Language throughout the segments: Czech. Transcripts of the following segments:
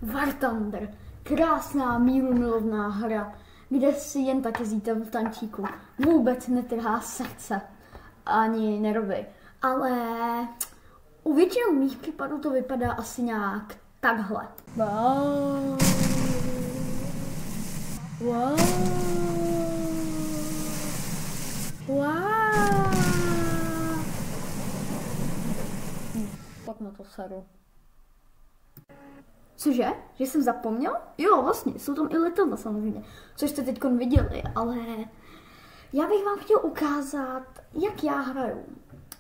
War Thunder, krásná mírumilovná hra, kde si jen tak jezdíte v tančíku. Vůbec netrhá srdce, ani nervy. Ale u většiny mých případů to vypadá asi nějak takhle. Wow. Wow. Wow. Tak na to seru. Cože? Že jsem zapomněl? Jo, vlastně, jsou tam i letadla samozřejmě, což jste teď viděli, ale já bych vám chtěl ukázat, jak já hraju.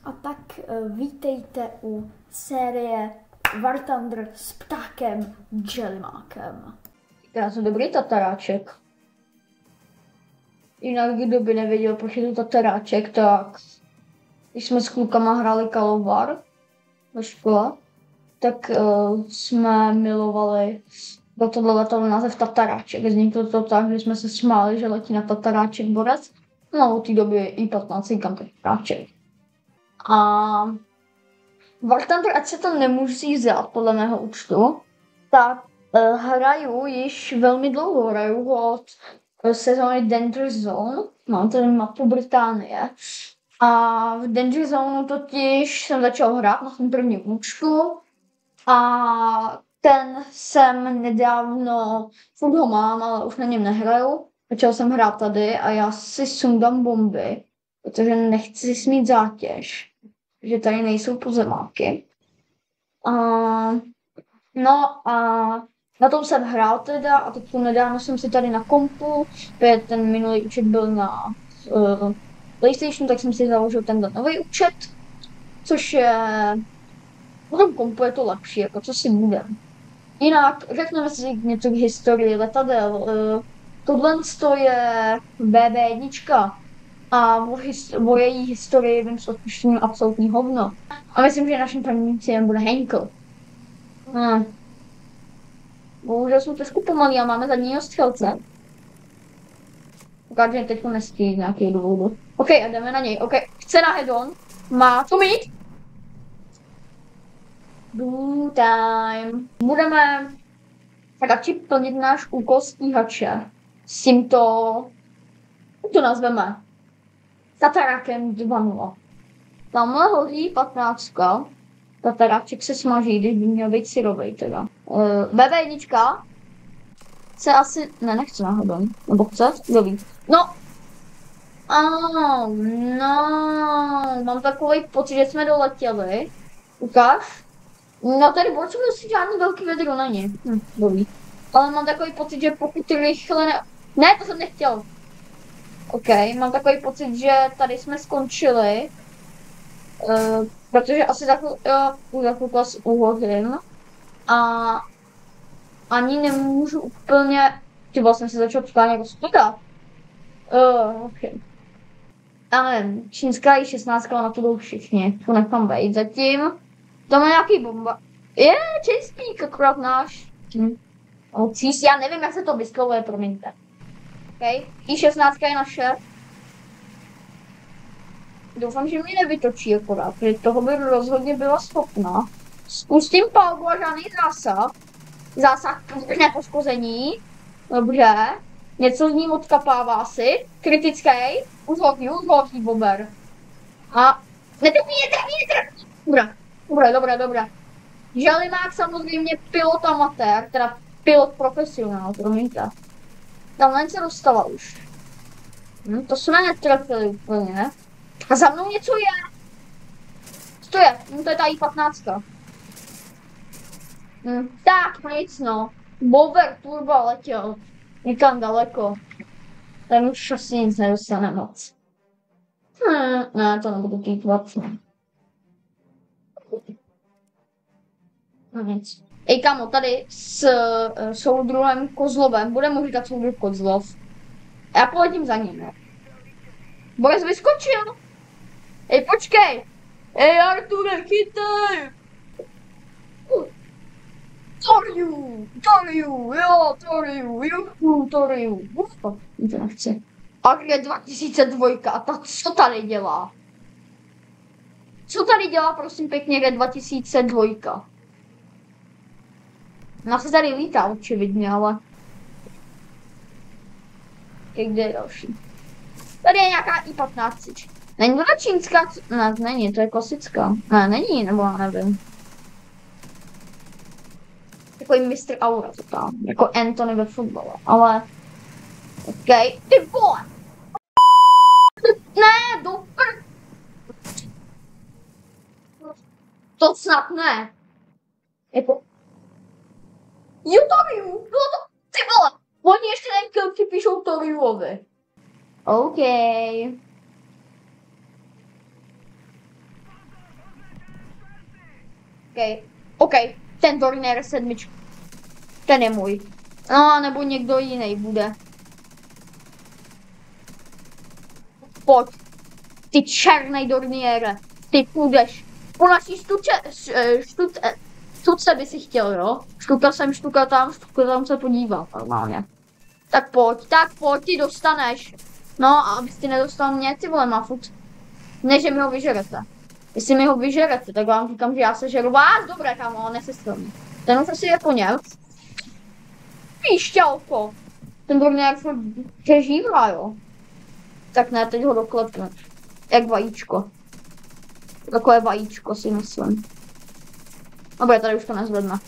A tak vítejte u série War Thunder s ptákem Jellymákem. Já jsem dobrý tataráček. Jinak kdo by nevěděl, proč je to tataráček, tak když jsme s klukama hráli Call of War ve škole, tak jsme milovali do tohle letadlo název Tataráček. Vzniklo to tak, že jsme se smáli, že letí na Tataráček borec. No od té doby i 15 říkám Tataráček. A War Thunder, ať se to nemusí vzát podle mého účtu, tak hraju již velmi dlouho. Hraju od sezóny Danger Zone, mám tady mapu Británie. A v Danger Zone totiž jsem začal hrát na svém prvním účtu. A ten jsem nedávno, furt ho mám, ale už na něm nehraju. Začal jsem hrát tady a já si sundám bomby, protože nechci smít zátěž, že tady nejsou pozemáky. No a na tom jsem hrál teda a teď nedávno jsem si tady na kompu, protože ten minulý účet byl na PlayStation, tak jsem si založil tenhle nový účet, což je... Na tom kompu je to lepší, jako co si budem. Jinak řekneme si něco k historii letadel. Tohle je BB1 a o její historii vím s odpuštěním absolutní hovno. A myslím, že naším prvním cílem bude Henkel. Bohužel jsme trošku pomalí a máme zadního střelce. Ukáže, že teď nestí z nějakého důvodu. OK, a jdeme na něj. OK, chce na head-on. Má to mít? Do time. Budeme radši plnit náš úkol stíhače s tímto, jak to nazveme, Tatarákem 2.0. Tamhle hoří 15. Tataráček se smaží, když by měl být syrovej teda. BB1 se asi, nechce náhodou, nebo chce, kdo ví. No, mám takový pocit, že jsme doletěli. Ukáž? No tady borců asi žádný velký vedro není. Dobrý. Ale mám takový pocit, že pokud rychle Ne, to jsem nechtěl. OK, mám takový pocit, že tady jsme skončili. Protože asi za chvilku uhodím. A ani nemůžu úplně... Ty vlastně se začal připádat jako studa. OK. Ale čínská i 16 na to jdou všichni. To nechám bejt zatím. Tam je nějaký bomba. Český, akorát náš. Já nevím, jak se to vyslovuje, promiňte. OK, I16 je naše. Doufám, že mě nevytočí akorát, protože toho by rozhodně byla schopna. Spustím palbu a žádný zásah. Zásah nepoškození. Dobře. Něco z ní odkapává si. Kritický. Už hoří bomber. A... Netrpí. Dobré. Jellymák samozřejmě pilot amatér, teda pilot profesionál, promiňte. Tamhle se dostala už. To jsme netrefili úplně. A za mnou něco je. Co to je? To je ta I-15. Tak, nic no. Bomber turbo letěl někam daleko. Tam už asi nic nedostane moc. Ne, to nebudu týkvat. Nic. Ej kamo, tady s soudruhem Kozlovem, bude mu říkat soudruh Kozlov. Já poletím za ním, ne? Boris vyskočil! Ej, počkej! Ej, Arture, chytej! Toriu. To nechci. Agre 2002, a ta co tady dělá? Co tady dělá, prosím pěkně, G 2002? Ona se tady lítá očividně, ale... Kde je další? Tady je nějaká I-15. Není to čínská? Ne, není, to je klasická. Ne, není, nebo já nevím. Takový mistr Aura to tam, jako Anthony ve fotbale, ale... Okej, ty vole! Ne, do pr... To snad ne. Jako... Jo, Toriu, no to, ty vole! Oni ještě ten kill připíšou Toriuovi. OK. OK, ten Dornier 7. Ten je můj. No, nebo někdo jiný bude. Pojď. Ty černej Dorniere. Ty půjdeš. Po naší štuce by si chtěl, jo? Štuka sem, štuka tam se podíval normálně. Tak pojď, ty dostaneš. No a abys ty nedostal mě, ty vole mafut. Ne, že mi ho vyžerete. Jestli mi ho vyžerete, tak vám říkám, že já se žeru vás. Dobré, kámo, nesestřelný. Ten už asi je po něm. Píšťalko. Ten byl nějak přežívá, jo. Tak ne, teď ho doklepnu. Jak vajíčko. Takové vajíčko si myslím. Dobré, tady už to nezvedne.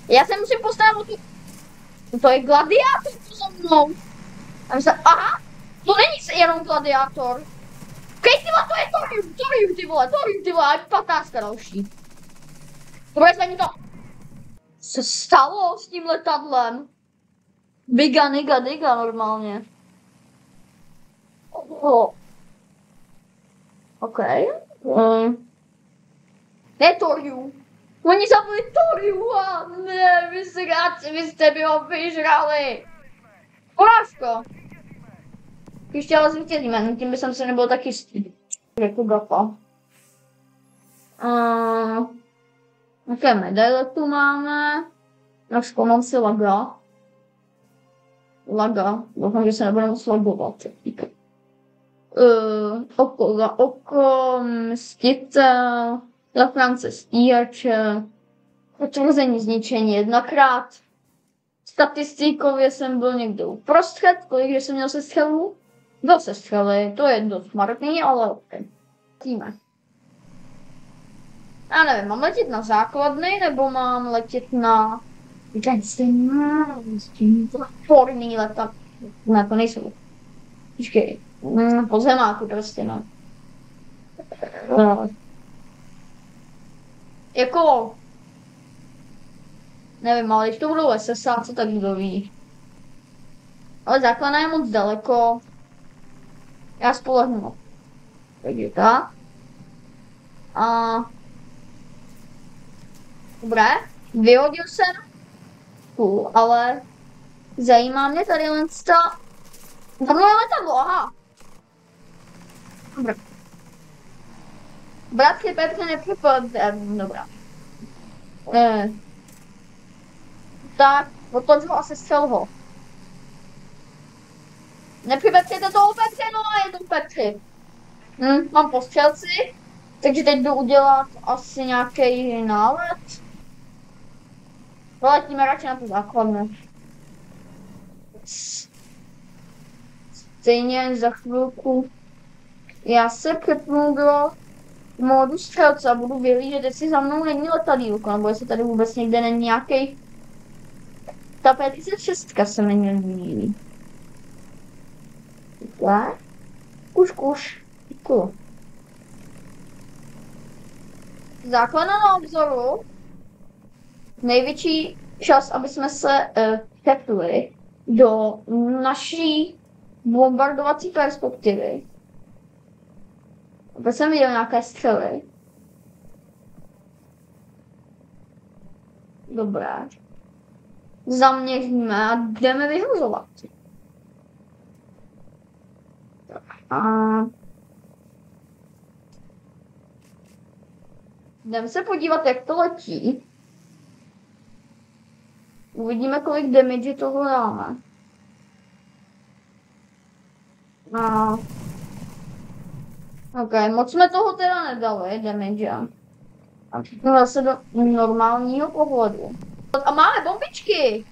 Já se musím postarat o tu... To je gladiátor tu za mnou. A myslím, aha, to není jenom gladiátor. Okej, ty vole, to je Torium, ty vole, 15 další. Dobré, zvedni to. Co se stalo s tím letadlem? Biga, niga, diga normálně. Oh. OK. Ne Toriu. Oni zabili Toriu a ne, vy jste mi ho vyžrali. Porážko. Ještě ale zvítězíme, tím by jsem se nebyl tak jistý. Jako gapa. Jaké medaile tu máme? Naško, mám si laga. Doufám, že se nebudu moc lagovat. Oko za oko, mstitel, zachránce stíhače, potvrzení zničení 1krát. Statistikově jsem byl někde uprostřed, kolik jsem měl sestřelů? 2 sestřely, to je dost marný, ale ok. Tíme. Já nevím, mám letět na základny, nebo mám letět na... Porný leta. Ne, to nejsou. Počkej. Po zemáku prostě, no. Jako... Nevím, ale když to budou SSáci, tak kdo ví. Ale základna je moc daleko. Já spolehnu. Takže tak. A... Dobré, vyhodil jsem. Ale... Zajímá mě tady jen ta... Tam je letadlo, aha. Dobré. Bratky Petře nepřipadne, dobrá. Tak, otoč ho a sestřel ho. Nepřibetřete toho Petře, no a je to Petři. Mám postřelci, takže teď jdu udělat asi nějaký nálet. Poletíme radši na to základnu. Stejně za chvilku já se přepnu do módu střelce a budu vyhlížet, jestli za mnou není letadýlko, nebo jestli tady vůbec někde není nějaký. Ta 56 se mi nelíbí. Tak. Kuš. Děkuju. Základna na obzoru. Největší čas, aby jsme se přepli do naší bombardovací perspektivy. Aby jsem viděl nějaké střely. Dobré. Zaměříme a jdeme vyhozovat. A... Jdeme se podívat, jak to letí. Uvidíme, kolik damage toho dáme. A... OK, moc jsme toho teda nedali, damage. A zase do normálního pohledu. A máme bombičky!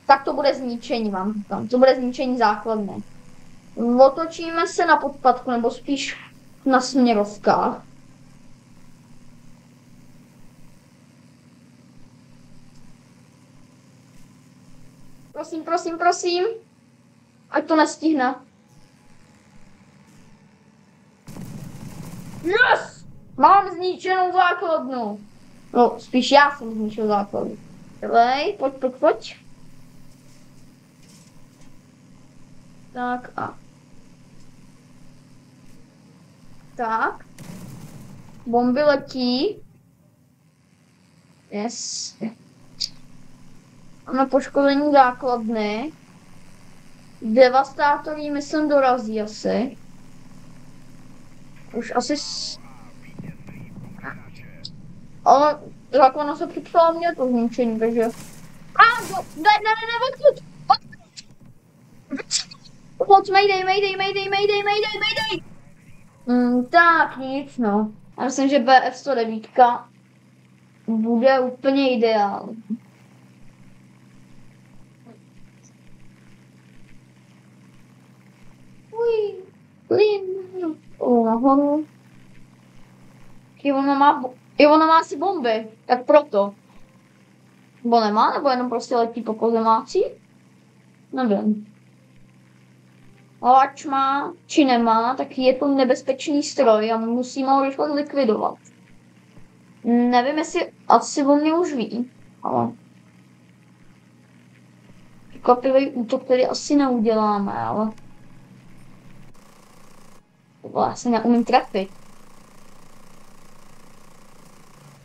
Tak to bude zničení, vám říkám. To bude zničení základny. Otočíme se na podpatku, nebo spíš na směrovkách. Prosím, prosím, prosím. Ať to nestihne. Yes! Mám zničenou základnu. No, spíš já jsem zničil základnu. Dej, pojď. Tak a... Tak. Bomby letí. Yes. Máme poškození základny. Devastátorí, myslím, dorazí asi. Už asi... Ale základna se připsala mě to zničení, takže... Ne, odkud! Moc, mayday! Tak, nic, no. Já myslím, že BF-109 bude úplně ideální. Nahoru. Ona má asi bomby, tak proto. Nebo nemá, nebo jenom prostě letí po pozemácích? Nevím. Ale ať má, či nemá, tak je to nebezpečný stroj a musíme ho rychle zlikvidovat. Nevím, jestli asi o mě už ví, ale... Překvapivý útok tedy asi neuděláme, ale... Já se neumím trefit.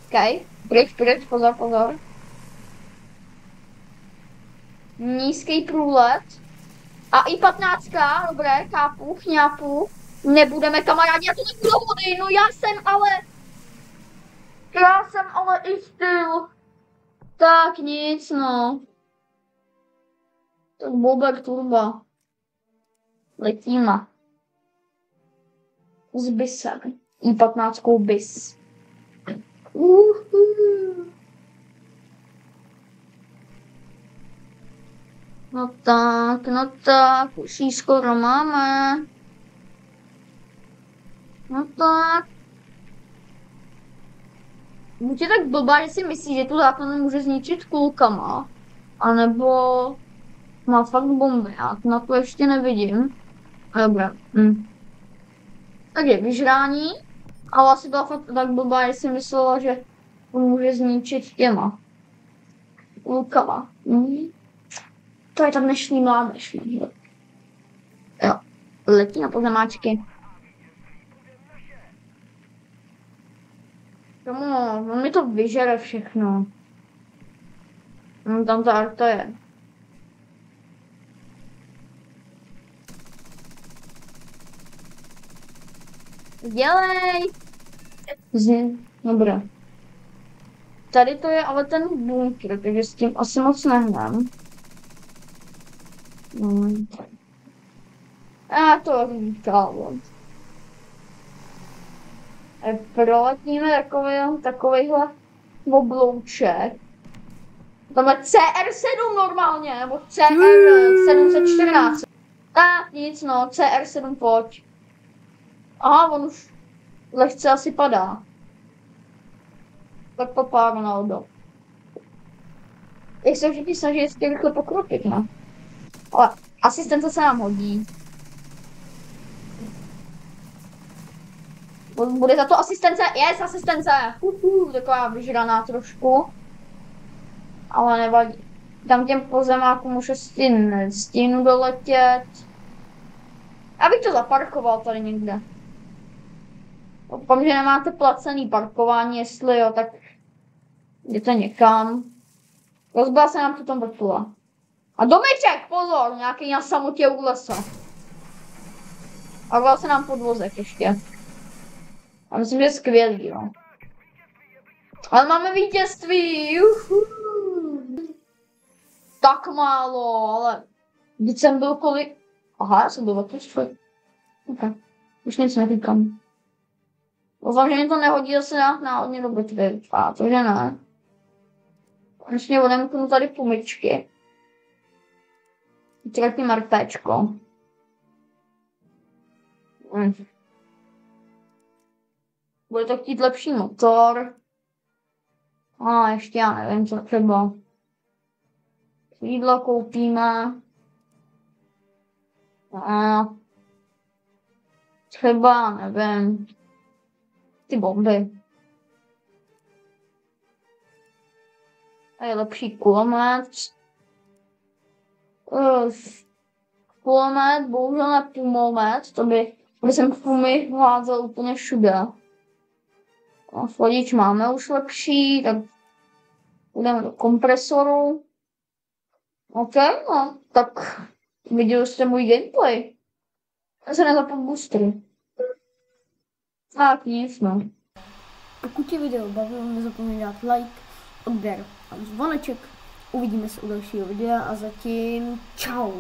OK, pryč, pozor. Nízký průlet. A i 15, dobré, chápu, chňápu. Nebudeme kamarádi, já to nebudu vody, no já jsem ale i styl. Tak nic, no. Tak Bober Turba. Letíme. S bisem. I15 bis. No tak, už ji skoro máme. No tak. Buďte tak blbá, že si myslí, že tu základnu může zničit kulkama. A nebo má fakt bomby, já na to ještě nevidím. Dobré. Takže vyžrání. Ale asi byla fakt tak blbá, že si myslela, že on může zničit těma kulkama. To je ta dnešní mládež. Jo, letí na pozemáčky. On mi to vyžere všechno. Tam ta arta je. Dělej! Dobré. Tady to je ale ten bunkr, takže s tím asi moc nehnám. A to říkám. Proletíme takovýhle oblouček. Tam je CR7 normálně, nebo CR714. Tak nic, no, CR7 pojď. Aha, on už lehce asi padá. Tak papá Ronaldo. Jak se všichni snaží ještě rychle pokročit, ne? Ale asistence se nám hodí. Bude za to asistence, yes, asistence! Taková vyžraná trošku. Ale nevadí. Tam těm pozemákům už asi nestínu doletět. Abych to zaparkoval tady někde. Doufám, že nemáte placený parkování, jestli jo, tak jděte někam. Rozbila se nám tu tam vrtula. A domeček, pozor, nějaký na samotě u lesa. A rozbila se nám podvozek ještě. A myslím, že je skvělý, jo. Ale máme vítězství, juhu. Tak málo, ale když jsem byl kolik... Aha, já jsem byl velký. Ok, už nic neříkám. Doufám, že mi to nehodí zase náhodně do bitvy. A to, že ne. Konečně odemknu tady pumičky. Třetím RPčko. Bude to chtít lepší motor. A ještě já nevím, co třeba. Jídlo koupíme. A třeba, nevím, ty bomby. A je lepší kulomet. Kulomet, bohužel ne pumomet, to by jsem pumy házel úplně všude. A chladič máme už lepší, tak půjdeme do kompresoru. OK, no, tak viděli jste můj gameplay. Já se nezapomněl boostery. Tak nic, no. Pokud tě video bavilo, nezapomeň dát like, odběr a zvoneček. Uvidíme se u dalšího videa a zatím čau.